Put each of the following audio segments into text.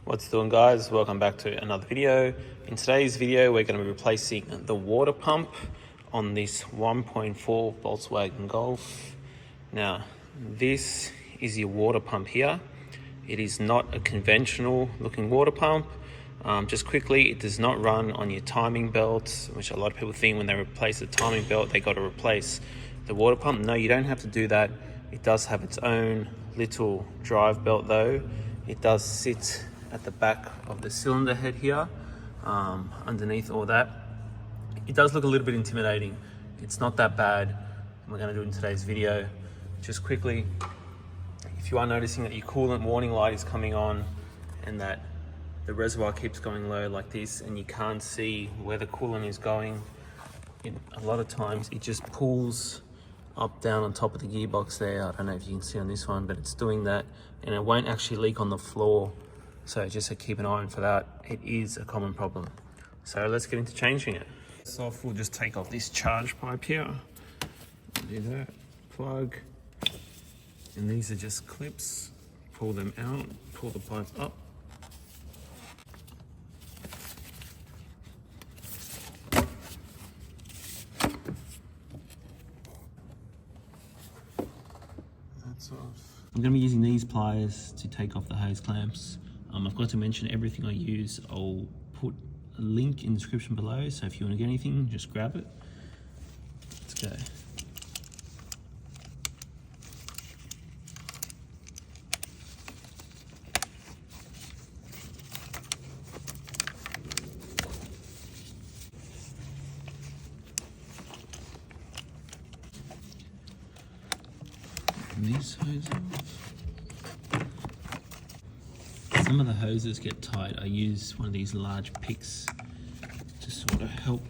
What's doing, guys? Welcome back to another video. In today's video we're going to be replacing the water pump on this 1.4 Volkswagen Golf. Now this is your water pump here. It is not a conventional looking water pump. Just quickly, it does not run on your timing belt, which a lot of people think when they replace the timing belt they got to replace the water pump. No, you don't have to do that. It does have its own little drive belt though. It does sit at the back of the cylinder head here, underneath all that. It does look a little bit intimidating. It's not that bad. We're going to do it in today's video. Just quickly, if you are noticing that your coolant warning light is coming on and that the reservoir keeps going low like this and you can't see where the coolant is going, a lot of times it just pulls up down on top of the gearbox there. I don't know if you can see on this one, but it's doing that and it won't actually leak on the floor. So just to keep an eye on for that. It is a common problem. So let's get into changing it. First off, we'll just take off this charge pipe here. Do that, plug. And these are just clips. Pull them out, pull the pipe up. That's off. I'm going to be using these pliers to take off the hose clamps. I've got to mention everything I use. I'll put a link in the description below, so if you want to get anything, just grab it. Let's go. And these hoses off. Some of the hoses get tight. I use one of these large picks to sort of help.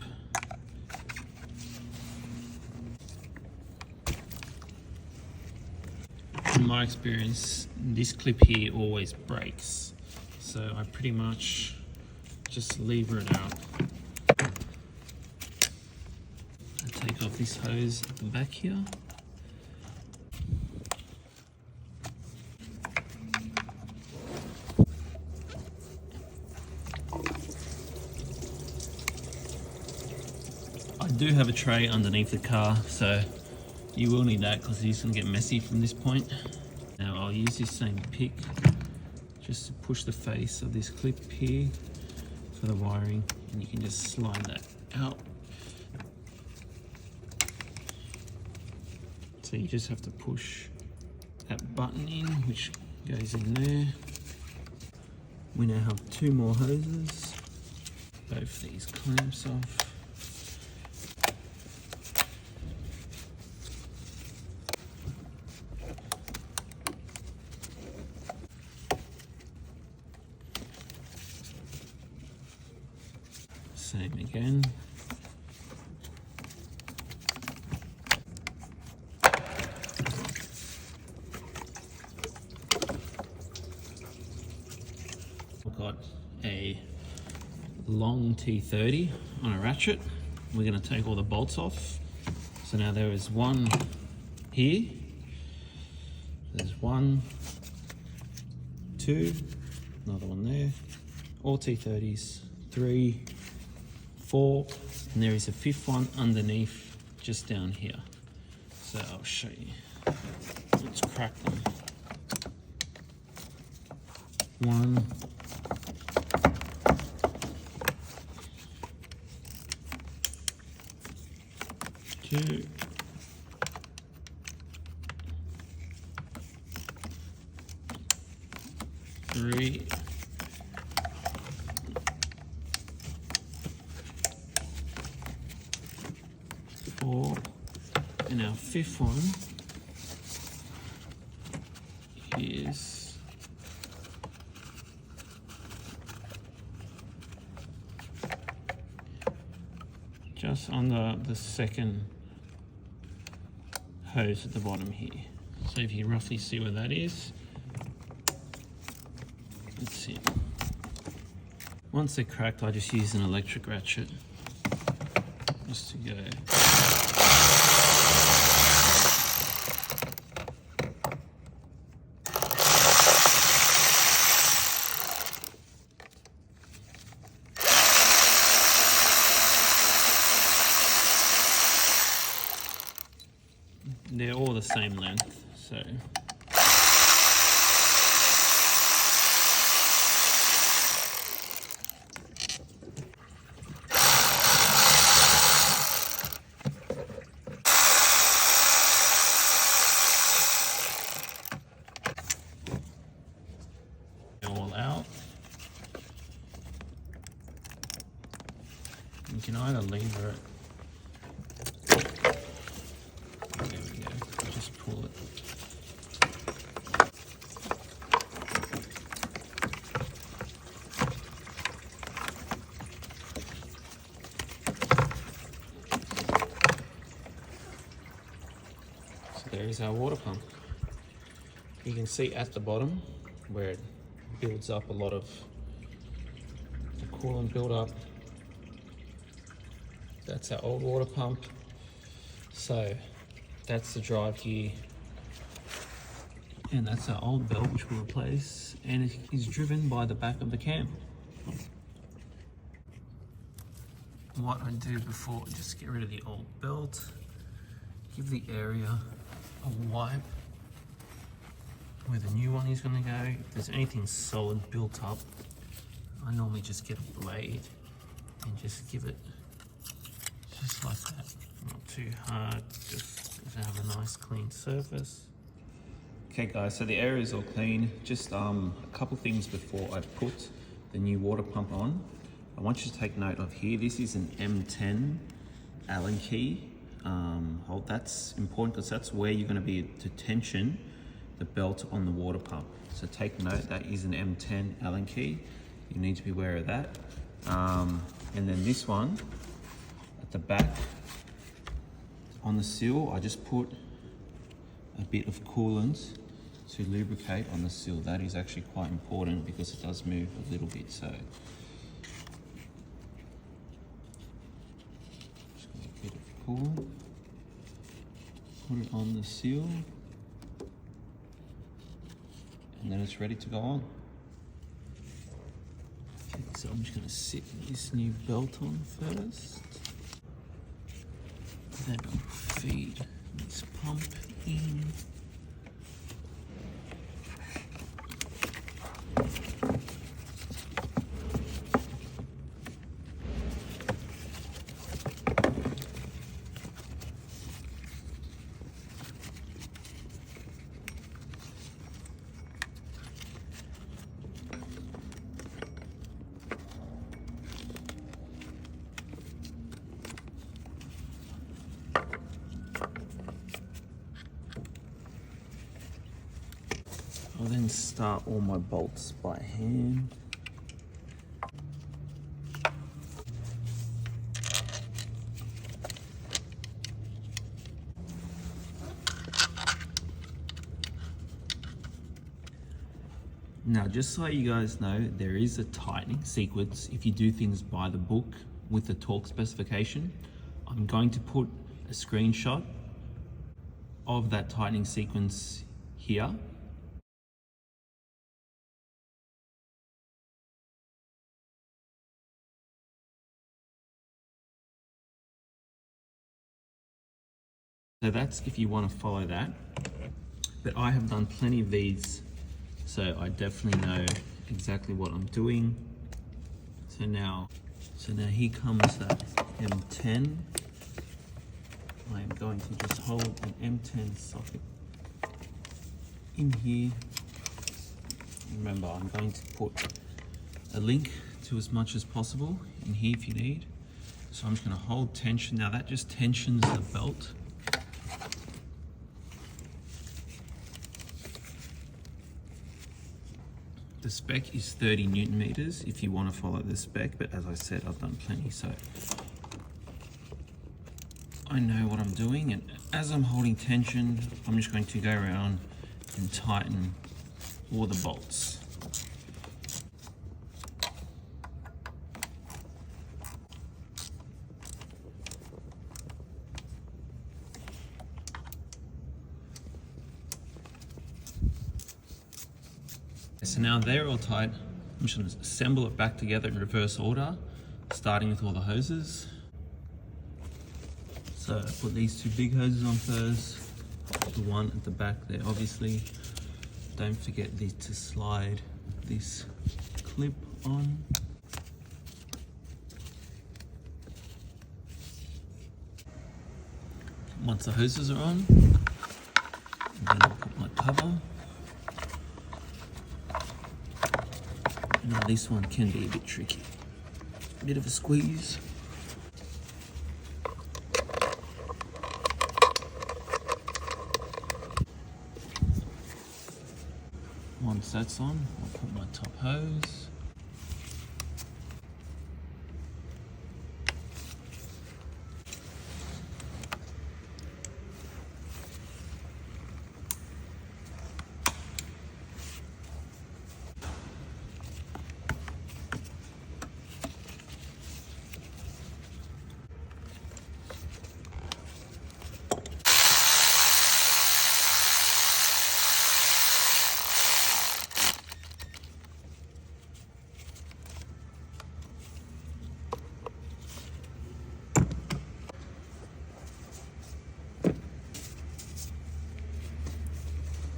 In my experience, this clip here always breaks, so I pretty much just lever it out. I take off this hose at the back here. I do have a tray underneath the car, so you will need that because it's going to get messy from this point. Now I'll use this same pick just to push the face of this clip here for the wiring, and you can just slide that out. So you just have to push that button in, which goes in there. We now have two more hoses. Both these clamps off. Same again. I've got a long T30 on a ratchet. We're going to take all the bolts off. So now there is one here. There's one, two, another one there. All T30s, 3, 4, and there is a 5th one underneath just down here. So I'll show you. Let's crack them. 1, 2, 3, 4, and our 5th one is just on the second hose at the bottom here. So if you roughly see where that is, that's it. Once they're cracked, I just use an electric ratchet just to go. they're all the same length, so. All out. You can either lever it. There we go. Just pull it. So there is our water pump. You can see at the bottom where it builds up a lot of the coolant build up. That's our old water pump. So that's the drive gear. And that's our old belt, which we'll replace. And it is driven by the back of the cam. What I do before, just get rid of the old belt, give the area a wipe where the new one is going to go. If there's anything solid built up, I normally just get a blade and just give it just like that. Not too hard, just to have a nice clean surface. Okay guys, so the area is all clean. Just a couple things before I put the new water pump on. I want you to take note of here, this is an M10 Allen key. That's important because that's where you're going to be to tension the belt on the water pump. So take note, that is an M10 Allen key. You need to be aware of that. And then this one at the back on the seal, I just put a bit of coolant to lubricate on the seal. That is actually quite important because it does move a little bit. So just got a bit of coolant, put it on the seal, and then it's ready to go on. Okay, so I'm just going to sit this new belt on first. Then I'll feed this pump in. I'll then start all my bolts by hand. Now, just so you guys know, there is a tightening sequence if you do things by the book with the torque specification. I'm going to put a screenshot of that tightening sequence here. So that's if you want to follow that, but I have done plenty of these, so I definitely know exactly what I'm doing. So now here comes that M10. I am going to just hold an M10 socket in here. Remember, I'm going to put a link to as much as possible in here if you need. So I'm just going to hold tension. Now that just tensions the belt. The spec is 30 Newton meters if you want to follow the spec, but as I said, I've done plenty, so I know what I'm doing. And as I'm holding tension, I'm just going to go around and tighten all the bolts. So now they're all tight. I'm just going to assemble it back together in reverse order, starting with all the hoses. So I put these two big hoses on first, the one at the back there. Obviously, don't forget to slide this clip on. Once the hoses are on, then I'll put my cover. Now this one can be a bit tricky. A bit of a squeeze. Once that's on, I'll put my top hose.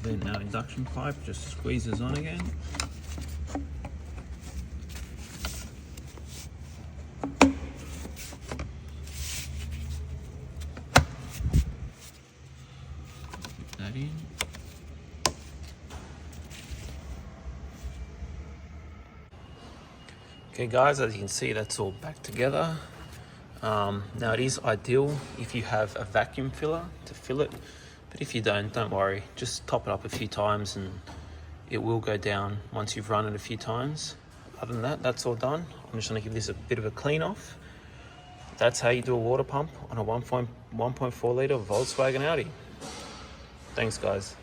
Then our induction pipe just squeezes on again. Put that in. Okay guys, as you can see, that's all back together. Now it is ideal if you have a vacuum filler to fill it. But if you don't worry, just top it up a few times and it will go down once you've run it a few times. Other than that, that's all done. I'm just gonna give this a bit of a clean off. That's how you do a water pump on a 1.4 litre Volkswagen Audi. Thanks guys.